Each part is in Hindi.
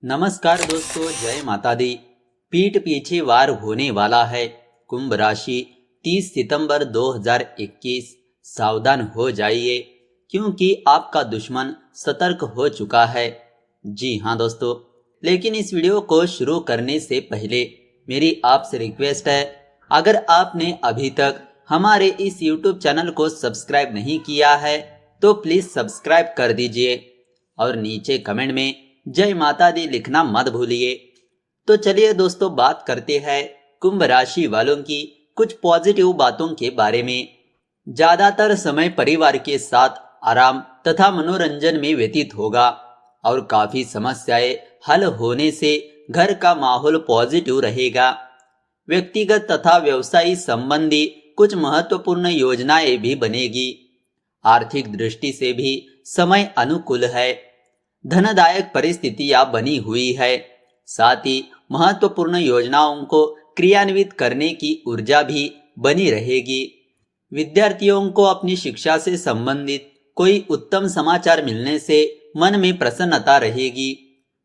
नमस्कार दोस्तों, जय माता दी। पीठ पीछे वार होने वाला है। कुंभ राशि 30 सितंबर 2021। सावधान हो जाइए क्योंकि आपका दुश्मन सतर्क हो चुका है। जी हाँ दोस्तों, लेकिन इस वीडियो को शुरू करने से पहले मेरी आपसे रिक्वेस्ट है, अगर आपने अभी तक हमारे इस YouTube चैनल को सब्सक्राइब नहीं किया है तो प्लीज़ सब्सक्राइब कर दीजिए और नीचे कमेंट में जय माता दी लिखना मत भूलिए। तो चलिए दोस्तों, बात करते हैं कुंभ राशि वालों की कुछ पॉजिटिव बातों के बारे में। ज्यादातर समय परिवार के साथ आराम तथा मनोरंजन में व्यतीत होगा और काफी समस्याएं हल होने से घर का माहौल पॉजिटिव रहेगा। व्यक्तिगत तथा व्यवसायी संबंधी कुछ महत्वपूर्ण योजनाएं भी बनेगी। आर्थिक दृष्टि से भी समय अनुकूल है। धनदायक परिस्थितियां बनी हुई है। साथ ही महत्वपूर्ण योजनाओं को क्रियान्वित करने की ऊर्जा भी बनी रहेगी। विद्यार्थियों को अपनी शिक्षा से संबंधित कोई उत्तम समाचार मिलने से मन में प्रसन्नता रहेगी।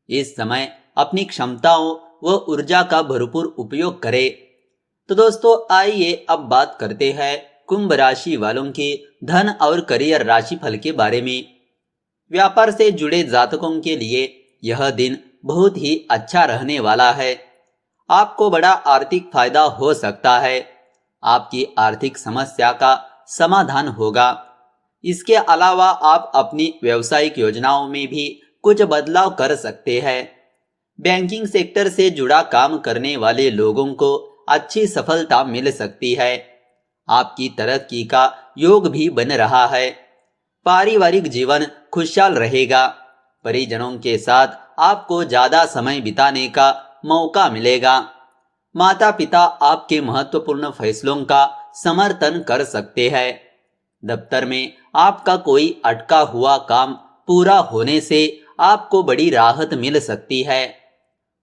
इस समय अपनी क्षमताओं व ऊर्जा का भरपूर उपयोग करें। तो दोस्तों, आइए अब बात करते हैं कुंभ राशि वालों के धन और करियर राशिफल के बारे में। व्यापार से जुड़े जातकों के लिए यह दिन बहुत ही अच्छा रहने वाला है। आपको बड़ा आर्थिक फायदा हो सकता है। आपकी आर्थिक समस्या का समाधान होगा। इसके अलावा आप अपनी व्यावसायिक योजनाओं में भी कुछ बदलाव कर सकते हैं। बैंकिंग सेक्टर से जुड़ा काम करने वाले लोगों को अच्छी सफलता मिल सकती है। आपकी तरक्की का योग भी बन रहा है। पारिवारिक जीवन खुशहाल रहेगा। परिजनों के साथ आपको ज्यादा समय बिताने का मौका मिलेगा। माता पिता आपके महत्वपूर्ण फैसलों का समर्थन कर सकते हैं। दफ्तर में आपका कोई अटका हुआ काम पूरा होने से आपको बड़ी राहत मिल सकती है।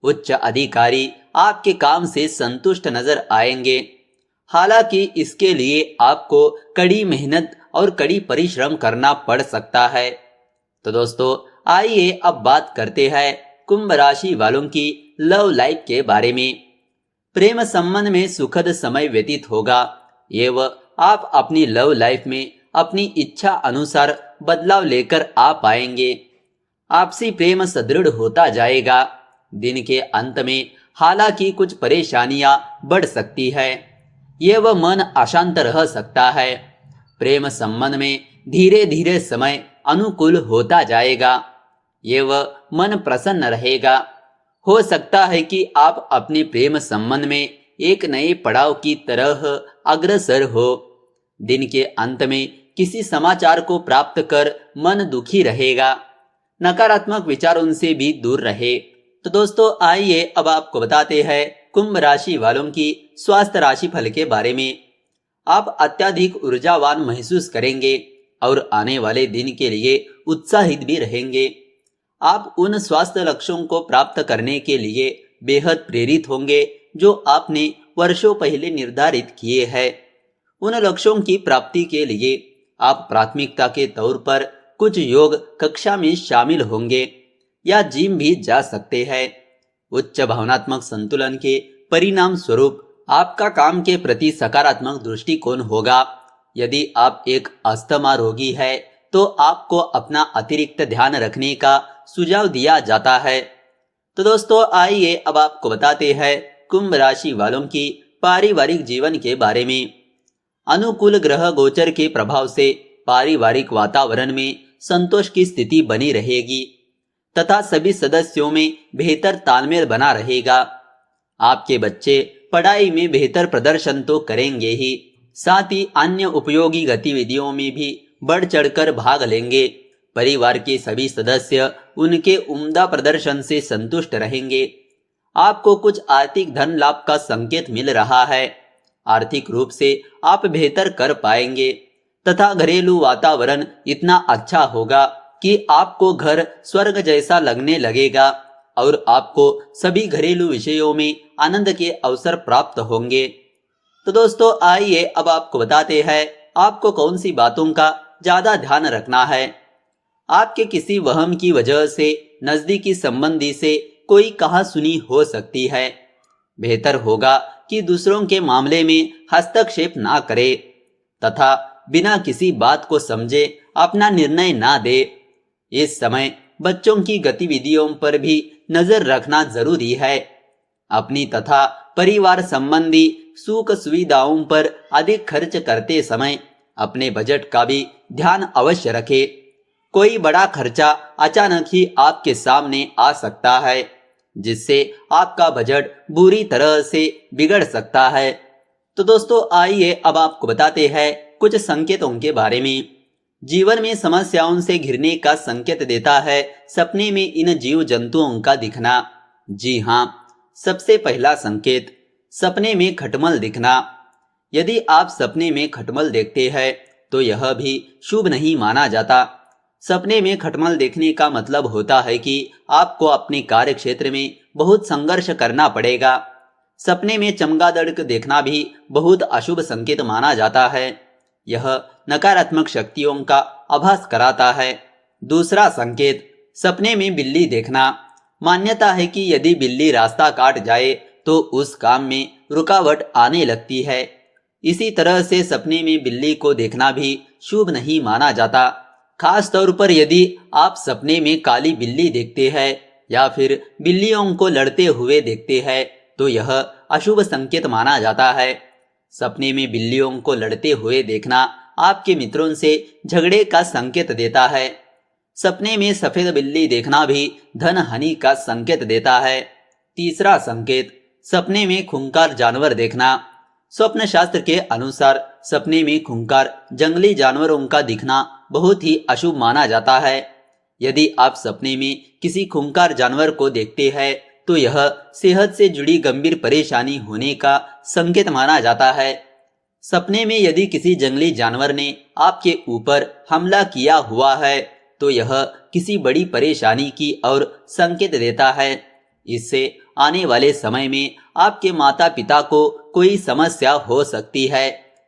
उच्च अधिकारी आपके काम से संतुष्ट नजर आएंगे। हालांकि इसके लिए आपको कड़ी मेहनत और कड़ी परिश्रम करना पड़ सकता है। तो दोस्तों, आइए अब बात करते हैं कुंभ राशि वालों की लव लाइफ के बारे में। प्रेम संबंध में सुखद समय व्यतीत होगा एवं आप अपनी लव लाइफ में अपनी इच्छा अनुसार बदलाव लेकर आ पाएंगे। आपसी प्रेम सुदृढ़ होता जाएगा। दिन के अंत में हालांकि कुछ परेशानियां बढ़ सकती है। एवं मन अशांत रह सकता है। प्रेम संबंध में धीरे धीरे समय अनुकूल होता जाएगा। एवं मन प्रसन्न रहेगा। हो सकता है कि आप अपने प्रेम संबंध में एक नए पड़ाव की तरह अग्रसर हो। दिन के अंत में किसी समाचार को प्राप्त कर मन दुखी रहेगा। नकारात्मक विचारों से भी दूर रहे। तो दोस्तों, आइए अब आपको बताते हैं कुंभ राशि वालों की स्वास्थ्य राशि फल के बारे में। आप अत्यधिक ऊर्जावान महसूस करेंगे और आने वाले दिन के लिए उत्साहित भी रहेंगे। आप उन स्वास्थ्य लक्ष्यों को प्राप्त करने के लिए बेहद प्रेरित होंगे जो आपने वर्षों पहले निर्धारित किए हैं। उन लक्ष्यों की प्राप्ति के लिए आप प्राथमिकता के तौर पर कुछ योग कक्षा में शामिल होंगे या जिम भी जा सकते हैं। उच्च भावनात्मक संतुलन के परिणाम स्वरूप आपका काम के प्रति सकारात्मक दृष्टिकोण होगा। यदि आप एक अस्थमा रोगी है तो आपको अपना अतिरिक्त ध्यान रखने का सुझाव दिया जाता है। तो दोस्तों, आइए अब आपको बताते हैं कुंभ राशि वालों की पारिवारिक जीवन के बारे में। अनुकूल ग्रह गोचर के प्रभाव से पारिवारिक वातावरण में संतोष की स्थिति बनी रहेगी तथा सभी सदस्यों में बेहतर तालमेल बना रहेगा। आपके बच्चे पढ़ाई में बेहतर प्रदर्शन तो करेंगे ही, साथ ही अन्य उपयोगी गतिविधियों में भी बढ़ चढ़कर भाग लेंगे। परिवार के सभी सदस्य उनके उम्दा प्रदर्शन से संतुष्ट रहेंगे। आपको कुछ आर्थिक धन लाभ का संकेत मिल रहा है। आर्थिक रूप से आप बेहतर कर पाएंगे तथा घरेलू वातावरण इतना अच्छा होगा कि आपको घर स्वर्ग जैसा लगने लगेगा और आपको सभी घरेलू विषयों में आनंद के अवसर प्राप्त होंगे। तो दोस्तों, आइए अब आपको बताते हैं आपको कौन सी बातों का ज्यादा ध्यान रखना है। आपके किसी वहम की वजह से नजदीकी संबंधी से कोई कहासुनी हो सकती है। बेहतर होगा कि दूसरों के मामले में हस्तक्षेप ना करे तथा बिना किसी बात को समझे अपना निर्णय ना दे। इस समय बच्चों की गतिविधियों पर भी नजर रखना जरूरी है। अपनी तथा परिवार संबंधी सुख सुविधाओं पर अधिक खर्च करते समय अपने बजट का भी ध्यान अवश्य रखें। कोई बड़ा खर्चा अचानक ही आपके सामने आ सकता है, जिससे आपका बजट बुरी तरह से बिगड़ सकता है। तो दोस्तों आइए अब आपको बताते हैं कुछ संकेतों के बारे में। जीवन में समस्याओं से घिरने का संकेत देता है सपने में इन जीव जंतुओं का दिखना। जी हाँ, सबसे पहला संकेत सपने में खटमल दिखना। यदि आप सपने में खटमल देखते हैं तो यह भी शुभ नहीं माना जाता। सपने में खटमल देखने का मतलब होता है कि आपको अपने कार्य क्षेत्र में बहुत संघर्ष करना पड़ेगा। सपने में चमगादड़ देखना भी बहुत अशुभ संकेत माना जाता है। यह नकारात्मक शक्तियों का आभास कराता है। दूसरा संकेत सपने में बिल्ली देखना। मान्यता है कि यदि बिल्ली रास्ता काट जाए तो उस काम में रुकावट आने लगती है। इसी तरह से सपने में बिल्ली को देखना भी शुभ नहीं माना जाता। खास तौर पर यदि आप सपने में काली बिल्ली देखते हैं या फिर बिल्लियों को लड़ते हुए देखते हैं तो यह अशुभ संकेत माना जाता है। सपने में बिल्लियों को लड़ते हुए देखना आपके मित्रों से झगड़े का संकेत देता है। सपने में सफेद बिल्ली देखना भी धन हानि का संकेत देता है। तीसरा संकेत सपने में खूंखार जानवर देखना। स्वप्न शास्त्र के अनुसार सपने में खूंखार जंगली जानवरों का दिखना बहुत ही अशुभ माना जाता है। यदि आप सपने में किसी खूंखार जानवर को देखते हैं तो यह सेहत से जुड़ी गंभीर परेशानी होने का संकेत माना जाता है। सपने में यदि किसी जंगली जानवर ने आपके ऊपर हमला किया हुआ है तो यह किसी बड़ी परेशानी की ओर संकेत देता है। इससे आने वाले समय में आपके माता पिता को कोई समस्या हो सकती है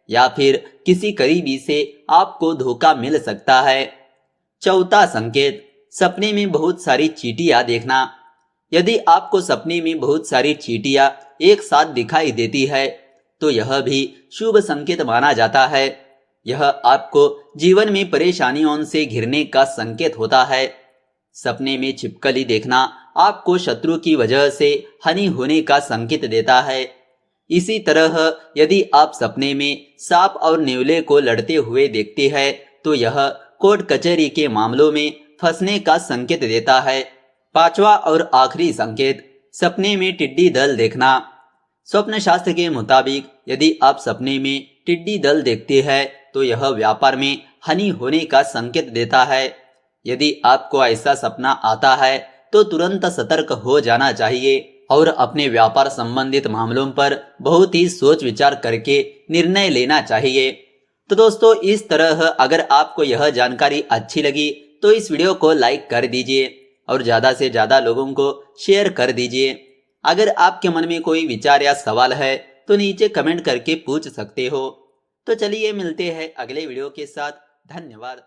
या फिर किसी करीबी से आपको धोखा मिल सकता है। चौथा संकेत सपने में बहुत सारी चींटियां देखना। यदि आपको सपने में बहुत सारी चींटियां एक साथ दिखाई देती है तो यह भी शुभ संकेत माना जाता है। यह आपको जीवन में परेशानियों से घिरने का संकेत होता है। सपने में छिपकली देखना आपको शत्रु की वजह से हानि होने का संकेत देता है। इसी तरह यदि आप सपने में सांप और नेवले को लड़ते हुए देखते हैं तो यह कोर्ट कचहरी के मामलों में फंसने का संकेत देता है। पांचवा और आखिरी संकेत सपने में टिड्डी दल देखना। स्वप्न शास्त्र के मुताबिक यदि आप सपने में टिड्डी दल देखते हैं तो यह व्यापार में हानि होने का संकेत देता है। यदि आपको ऐसा सपना आता है तो तुरंत सतर्क हो जाना चाहिए और अपने व्यापार संबंधित मामलों पर बहुत ही सोच विचार करके निर्णय लेना चाहिए। तो दोस्तों इस तरह अगर आपको यह जानकारी अच्छी लगी तो इस वीडियो को लाइक कर दीजिए और ज़्यादा से ज़्यादा लोगों को शेयर कर दीजिए। अगर आपके मन में कोई विचार या सवाल है तो नीचे कमेंट करके पूछ सकते हो। तो चलिए मिलते हैं अगले वीडियो के साथ। धन्यवाद।